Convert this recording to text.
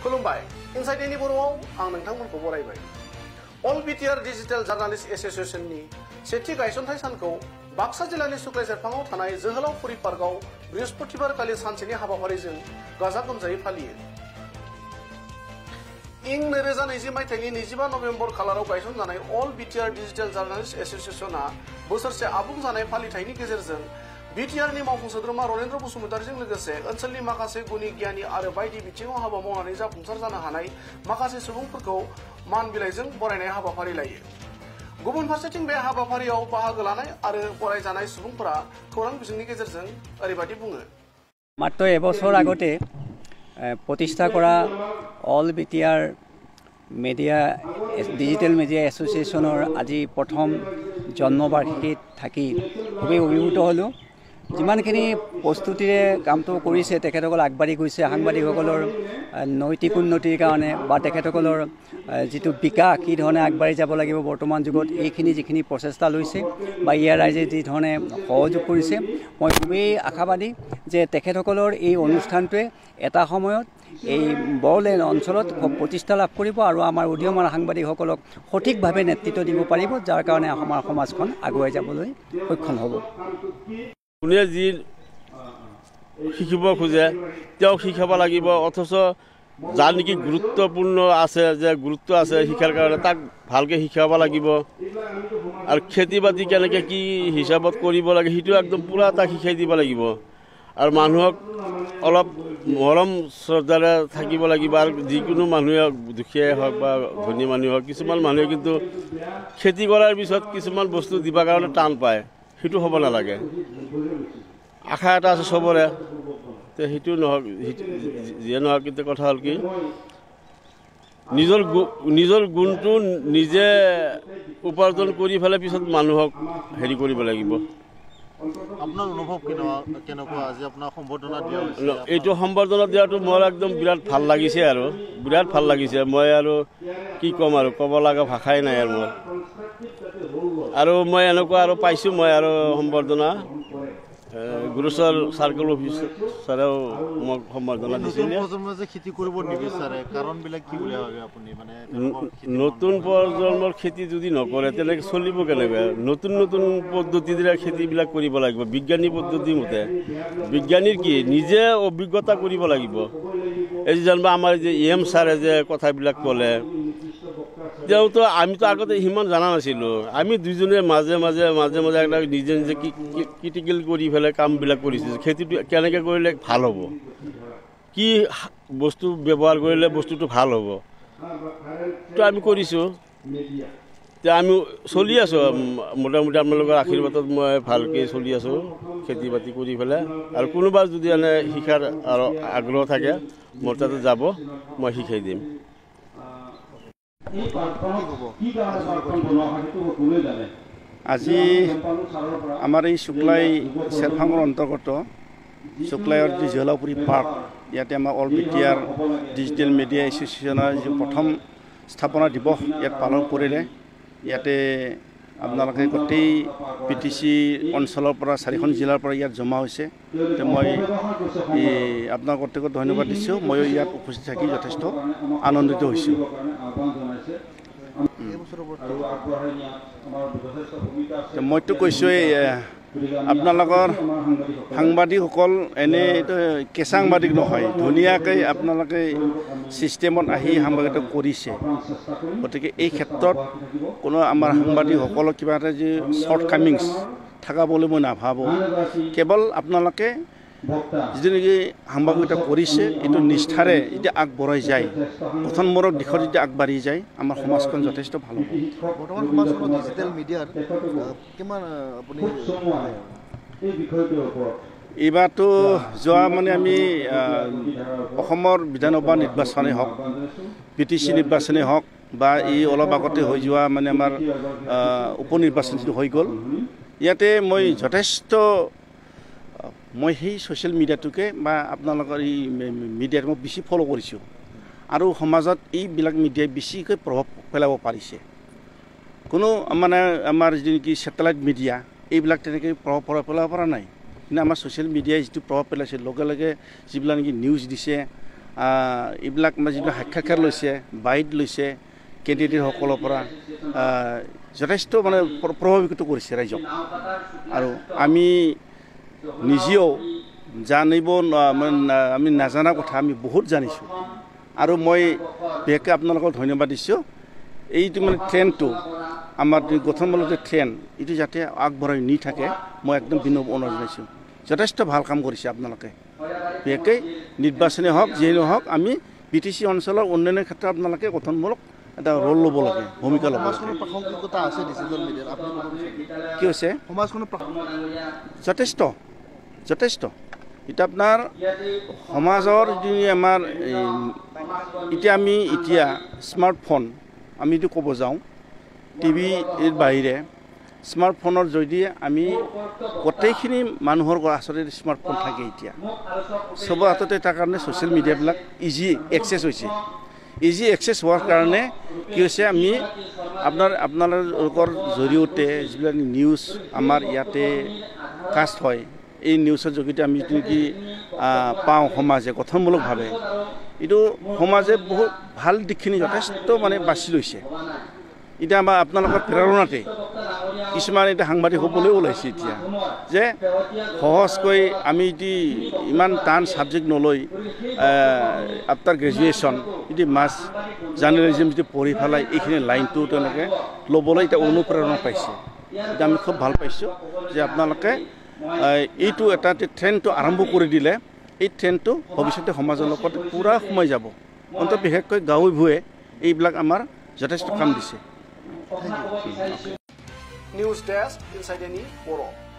खुलुमबाय inside any बर'आव आं नोंथांमोनखौ बरायबाय अल बिटिआर डिजिटेल जार्नालिस्ट एसोसिएशननि सेथि गायसनथाय सानखौ बाक्सा जिल्लानि सुक्लाय सेरफाङाव थानाय जोहोलावफुरि पार्कआव बृहस्पतिबारखालि सानसेनि हाबाफारिजों गाजा गोमजायै फालियो इं 2020 मायथाइनि 25 नभेम्बर खालाराव गायसनजानाय अल बिटिआर डिजिटेल जार्नालिस्ट एसोसिएशना बोसोरसे आबुं जानाय फालिथायनि गेजेरजों बिटिआरनि मावफुं सोद्रोमा रनेन्द्र बसुमतारीजों लोगोसे ओनसोलनि माखासे गुनि गियानि आरो बायदि बिथिङाव हाबा मावनानै जाफुंसार जानो हानाय माखासे सुबुंफोरखौ मान बिलाइजों बरायनाय हाबाफारि लायो गुबुन फारसेथिं बे हाबाफारियाव बाहागो लानाय आरो बरायजानाय सुबुंफोरा खौरां बिजोंनि गेजेरजों ओरैबायदि बुङो मात्र এবছৰ আগতে प्रतिष्ठा करा all BTR media digital media এসোসিয়েশনৰ আজি প্ৰথম জন্মবাৰ্ষিকীত থাকি খুবেই অভিভূত হলো যিমানখিনি প্ৰস্তুতিৰে কামটো কৰিছে তেখেতসকল আগবাঢ়ি গৈছে সাংবাদিকসকলৰ নৈতিক উন্নতিৰ কাৰণে বা তেখেতসকলৰ যিটো বিকাশ কি ধৰণে আগবাঢ়ি যাব লাগিব বৰ্তমান যুগত এইখিনি যিখিনি প্ৰচেষ্টা লৈছে বা ইয়াৰ ৰাইজে যি ধৰণে সহযোগ কৰিছে মই খুবেই আশাবাদী যে তেখেতসকলৰ এই অনুষ্ঠানটোৱে এটা সময়ত এই বড়োলেণ্ড অঞ্চলত খুব প্ৰতিষ্ঠা লাভ কৰিব আৰু আমাৰ উদীয়মান সাংবাদিকসকলক সঠিকভাৱে নেতৃত্ব দিব পাৰিব যাৰ কাৰণে আমাৰ সমাজখন আগুৱাই যাবলৈ সক্ষম হ'ব কোনে যি শিকিব খোজে তেওঁ শিকাব লাগিব অথচ যাৰ নেকি গুৰুত্বপূৰ্ণ আছে যে গুৰুত্ব আছে শিক্ষাৰ কাৰণে তাক ভালকৈ শিকাব লাগিব আৰু খেতি বাতি কেনেকৈ কি হিচাপত কৰিব লাগে সেইটো একদম পুৰা তাক শিকাই দিব লাগিব আৰু মানুহক অলপ মৰম শ্ৰদ্ধাৰে থাকিব লাগিব আৰু যিকোনো মানুহে দুখীয়াই হওক বা ধনী মানুহ হওক কিছুমান মানুহে কিন্তু খেতি কৰাৰ পিছত কিছুমান বস্তু দিবৰ কাৰণে টান পায় সেইটো হ'ব নালাগে আশা এটা আছে চবৰে তো সেইটো নহওক যিয়ে নহওক কিন্তু কথা হ'ল কি নিজৰ গুণটো নিজে উপাৰ্জন কৰি পেলাই পিছত মানুহক হেৰি কৰিব লাগিব আপোনাৰ অনুভৱ কেনেকুৱা আজি আপোনাৰ সম্বৰ্ধনা দিয়া হৈছে এইটো সম্বৰ্ধনা দিয়াটো মোৰ একদম বিৰাট ভাল লাগিছে আৰু বিৰাট ভাল লাগিছে মই আৰু কি ক'ম আৰু ক'ব লগা ভাষাই নাই আৰু মোৰ আৰু মই এনেকুৱা আৰু পাইছোঁ মই আৰু সম্বৰ্ধনা গুৰুচৰ চাৰ্কেল অফিচাৰেও মোক সম্বৰ্ধনা দিছিল খেতি কৰিব নিবিচাৰে কাৰণবিলাক কি বুলি ভাবে আপুনি মানে নতুন প্ৰজন্মৰ খেতি যদি নকৰে তেনেকৈ চলিব কেনেকৈ নতুন নতুন পদ্ধতিৰে খেতিবিলাক কৰিব লাগিব বিজ্ঞানী পদ্ধতি মতে বিজ্ঞানীৰ কি নিজে অভিজ্ঞতা কৰিব লাগিব এই যেনিবা আমাৰ যে এম ছাৰে যে কথাবিলাক ক'লে তেওঁতো আমিতো আগতে সিমান জানা নাছিলোঁ আমি দুইজনে মাজে মাজে এটা নিজে নিজে ক্ৰিটিকেল কৰি পেলাই কামবিলাক কৰিছোঁ খেতিটো কেনেকৈ কৰিলে ভাল হ'ব কি বস্তু ব্যৱহাৰ কৰিলে বস্তুটো ভাল হ'ব তো আমি কৰিছোঁ এতিয়া আমি চলি আছোঁ মোটামুটি আপোনালোকৰ আশীৰ্বাদত মই ভালকৈ চলি আছোঁ খেতি বাতি কৰি পেলাই আৰু কোনোবা যদি এনে শিকাৰ আৰু আগ্ৰহ থাকে মোৰ তাতে যাব মই শিকাই দিম আজি আমাৰ এই শুক্লাই চেৰফাঙৰ অন্তৰ্গত শুক্লাইৰ যি জলাপুৰী পাৰ্ক ইয়াতে আমাৰ অল বিটিআৰ ডিজিটেল মিডিয়া এছ'চিয়েশ্যনৰ যি প্ৰথম স্থাপনা দিৱস ইয়াত পালন কৰিলে ইয়াতে আপোনালোকে গোটেই PTC অঞ্চলৰ পৰা 4খন জিলাৰ পৰা ইয়াত জমা হৈছে তো মই আপোনাক প্ৰত্যেকক ধন্যবাদ দিছোঁ ময়ো ইয়াত উপস্থিত থাকি যথেষ্ট আনন্দিত হৈছোঁ মইতো কৈছোঁৱেই আপোনালোকৰ সাংবাদিকসকল এনেইতো কেঁচা সাংবাদিক নহয় ধুনীয়াকৈ আপোনালোকে ছিষ্টেমত আহি সাংবাদিকতা কৰিছে গতিকে এই ক্ষেত্ৰত কোনো আমাৰ সাংবাদিকসকলক কিবা এটা যি শ্বৰ্ট কামিংছ থকা বুলি মই নাভাবোঁ কেৱল আপোনালোকে যিটো নেকি সাংবাদিকতা কৰিছে এইটো নিষ্ঠাৰে যেতিয়া আগবঢ়াই যায় গঠনমূলক দিশত যেতিয়া আগবাঢ়ি যায় আমাৰ সমাজখন যথেষ্ট ভাল হ'ব বৰ্তমান সমাজখনত ডিজিটেল মিডিয়াৰ কিমান আপুনি এই বিষয়টোৰ ওপৰত এইবাৰতো যোৱা মানে আমি অসমৰ বিধানসভা নিৰ্বাচনেই হওক PTC নিৰ্বাচনেই হওক বা এই অলপ আগতে হৈ যোৱা মানে আমাৰ উপ নিৰ্বাচন যিটো হৈ গ'ল ইয়াতে মই যথেষ্ট মই সেই ছ'চিয়েল মিডিয়াটোকে বা আপোনালোকৰ এই মিডিয়াত মই বেছি ফ'ল' কৰিছোঁ আৰু সমাজত এইবিলাক মিডিয়াই বেছিকৈ প্ৰভাৱ পেলাব পাৰিছে কোনো মানে আমাৰ যি নেকি ছেটেলাইট মিডিয়া এইবিলাক তেনেকৈ প্ৰভাৱ পেলাব পৰা নাই কিন্তু আমাৰ ছ'চিয়েল মিডিয়াই যিটো প্ৰভাৱ পেলাইছে লগে লগে যিবিলাক নেকি নিউজ দিছে এইবিলাক যিবিলাক সাক্ষাৎকাৰ লৈছে বাইট লৈছে কেণ্ডিডেটসকলৰ পৰা যথেষ্ট মানে প্ৰভাৱিত কৰিছে ৰাইজক আৰু আমি নিজেও জানিব আমি নাজানা কথা আমি বহুত জানিছোঁ আৰু মই বিশেষকৈ আপোনালোকক ধন্যবাদ দিছোঁ এইটো মানে ট্ৰেণ্ডটো আমাৰ গঠনমূলক যে ট্ৰেণ্ড এইটো যাতে আগবঢ়াই নি থাকে মই একদম বিনম্ৰ অনুৰোধ জনাইছোঁ যথেষ্ট ভাল কাম কৰিছে আপোনালোকে বিশেষকৈ নিৰ্বাচনী হওক যিয়ে নহওক আমি BTC অঞ্চলৰ উন্নয়নৰ ক্ষেত্ৰত আপোনালোকে গঠনমূলক এটা ৰোল ল'ব লাগে ভূমিকা ল'ব লাগে প্ৰাসংগিকতা আছে ডিজিটেল মিডিয়াত আপুনি কি হৈছে সমাজখনৰ যথেষ্ট এটা আপোনাৰ সমাজৰ যি আমাৰ এতিয়া স্মাৰ্টফোন আমি এইটো ক'ব যাওঁ টিভিৰ বাহিৰে স্মাৰ্টফোনৰ জৰিয়তে আমি গোটেইখিনি মানুহৰ আচলতে স্মাৰ্টফোন থাকে এতিয়া চবৰ হাততে তাৰ কাৰণে ছ'চিয়েল মিডিয়াবিলাক ইজি এক্সেছ হৈছে ইজি এক্সেছ হোৱাৰ কাৰণে কি হৈছে আমি আপোনালোকৰ জৰিয়তে যিবিলাক নিউজ আমাৰ ইয়াতে কাষ্ট হয় এই নিউজৰ জৰিয়তে আমি কি পাওঁ সমাজে গঠনমূলকভাৱে এইটো সমাজে বহুত ভাল দিশখিনি যথেষ্ট মানে বাছি লৈছে এতিয়া আমাৰ আপোনালোকৰ প্ৰেৰণাতে কিছুমান এতিয়া সাংবাদিক হ'বলৈ ওলাইছে এতিয়া যে সহজকৈ আমি এটি ইমান টান ছাবজেক্ট নলৈ আফটাৰ গ্ৰেজুৱেশ্যন এটি মাছ জাৰ্নেলিজিম যদি পঢ়ি পেলাই এইখিনি লাইনটো তেওঁলোকে ল'বলৈ এতিয়া অনুপ্ৰেৰণা পাইছে এতিয়া আমি খুব ভাল পাইছোঁ যে আপোনালোকে এইটো এটা ট্ৰেণ্ডটো আৰম্ভ কৰি দিলে এই ট্ৰেণ্ডটো ভৱিষ্যতে সমাজৰ লগত পূৰা সোমাই যাব অন্তত বিশেষকৈ গাঁৱে ভূঞে এইবিলাক আমাৰ যথেষ্ট কাম দিছে News Desk, Inside Any Borough.